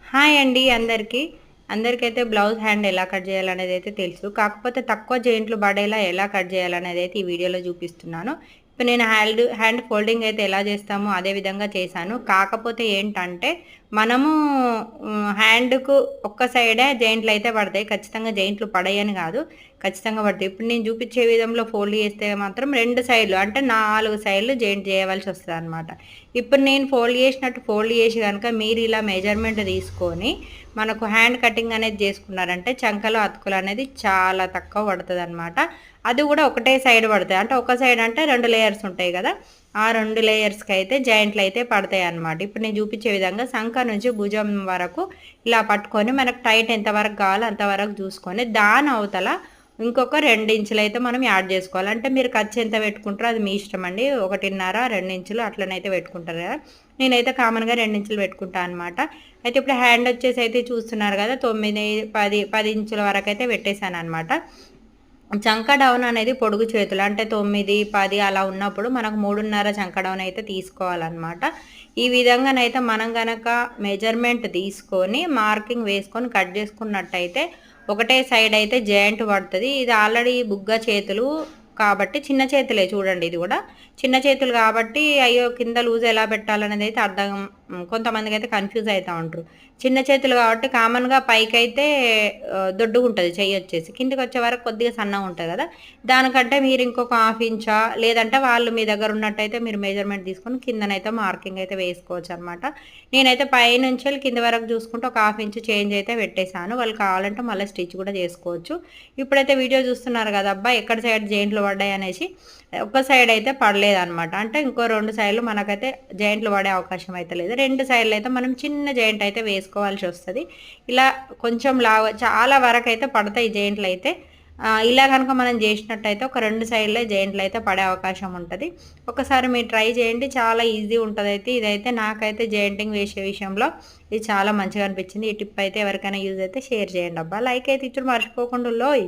Hi అండి అందరికీ. అందరికైతే blouse hand ఎలా కట్ చేయాలనేదైతే తెలుసు. కాకపోతే తక్కువ జాయింట్లు పడేలా ఎలా కట్ చేయాలనేదైతే ఈ వీడియోలో చూపిస్తున్నాను. ఇప్పుడు నేను హ్యాండ్ ఫోల్డింగ్ అయితే ఎలా చేస్తామో అదే విధంగా చేశాను. కాకపోతే ఏంటంటే మనము హ్యాండ్‌కు ఒక్క సైడే జాయింట్లు అయితే పడతాయి. ఖచ్చితంగా జాయింట్లు పడయని కాదు. ఖచ్చితంగా పడతాయి. ఇప్పుడు నేను చూపించే విధంలో ఫోల్డ్ చేస్తే మాత్రం 2 సైడ్‌లు అంటే 4 సైడ్‌లు జాయింట్ చేయవలసి వస్తదనమాట. ఇప్పుడు నేను ఫోల్డ్ చేసినట్టు ఫోల్డ్ చేసి గనుక మీరు ఇలా మెజర్‌మెంట్ తీసుకొని మనకు హ్యాండ్ కటింగ్ అనేది చేసుకున్నారంటే చంకలో అతుకులు అనేది చాలా తక్కువ పడతదనమాట. అది కూడా ఒకటే సైడ్ పడతాయి. అంటే ఒక సైడ్ అంటే 2 లేయర్స్ ఉంటాయి కదా! ఆ 2 లేయర్స్‌కి అయితే జాయింట్లు అయితే పడతాయన్నమాట. ఇప్పుడు నేను చూపించే విధంగా సంక నుంచి భుజం వరకు ఇలా పట్టుకొని మనకు టైట్ ఎంతవరకు కావాలో అంతవరకు చూసుకొని దాని అవతల ఇంకొక 2 ఇంచులైతే మనం యాడ్ చేసుకోవాలి. అంటే మీరు ఖర్చు ఎంత పెట్టుకుంటారో అది మీ ఇష్టం అండి. 1.5, 2 ఇంచులు అట్లనైతే పెట్టుకుంటారు కదా! నేనైతే కామన్‌గా 2 ఇంచులు పెట్టుకుంటా అనమాట. అయితే ఇప్పుడు హ్యాండ్ వచ్చేసి అయితే చూస్తున్నారు కదా! 9, 10 ఇంచుల వరకైతే పెట్టేశాననమాట. చంక డౌన్ అనేది పొడుగు చేతులు అంటే 9, 10 అలా ఉన్నప్పుడు మనకు 3.5 చంక డౌన్ అయితే తీసుకోవాలన్నమాట. ఈ విధంగానైతే మనం గనక మెజర్మెంట్ తీసుకొని మార్కింగ్ వేసుకొని కట్ చేసుకున్నట్టయితే ఒకటే సైడ్ అయితే జాయింట్ పడుతుంది. ఇది ఆల్రెడీ బుగ్గ చేతులు కాబట్టి చిన్న చేతులే చూడండి ఇది కూడా చిన్న చేతులు కాబట్టి అయ్యో కింద లూజ్ ఎలా పెట్టాలనేది అయితే అర్థం కొంతమందికి అయితే కన్ఫ్యూజ్ అవుతూ ఉంటారు. చిన్న చేతులు కాబట్టి కామన్‌గా పైకైతే దొడ్డుగుంటది చెయ్యొచ్చేసి. కిందకి వచ్చే వరకు కొద్దిగా సన్నగా ఉంటది కదా! దానికంటే మీరు ఇంకొక హాఫ్ ఇంచా లేదంటే వాళ్ళు మీ దగ్గర ఉన్నట్టయితే మీరు మెజర్‌మెంట్ తీసుకొని కిందనైతే మార్కింగ్ అయితే వేసుకోవచ్చనమాట. నేనైతే పైనుంచెళ్ళి కింద వరకు చూసుకుంటే ఒక హాఫ్ ఇంచ్ చేంజ్ అయితే పెట్టేసాను. వాళ్ళు కావాలంటే మళ్ళీ స్టిచ్ కూడా చేసుకోవచ్చు. ఇప్పుడైతే వీడియో చూస్తున్నారు కదా! అబ్బా! ఎక్కడ సైడ్ జాయింట్లు పడ్డాయనేసి. ఒక సైడ్ అయితే పడలేదనమాట. అంటే ఇంకో 2 సైడ్‌లు మనకైతే జాయింట్లు పడే అవకాశం అయితే లేదు. 2 సైడ్‌లు అయితే మనం చిన్న జాయింట్ అయితే వేసుకోవాల్సి వస్తది. ఇలా కొంచెం చాలా వరకైతే పడతాయి జాయింట్లయితే. ఇలా గనుక మనం చేసినట్టయితే ఒక 2 సైడ్‌లే జాయింట్లయితే పడే అవకాశం ఉంటది. ఒకసారి మీరు ట్రై చేయండి. చాలా ఈజీ ఉంటదైతే. ఇదైతే నాకైతే జాయింటింగ్ వేసే విషయంలో ఇది చాలా మంచిగా అనిపించింది. ఈ టిప్ అయితే ఎవరికైనా యూజ్ అయితే షేర్ చేయండి అబ్బా! లైక్ అయితే ఇచ్చుడు మర్చిపోకుండుల్లోయ్.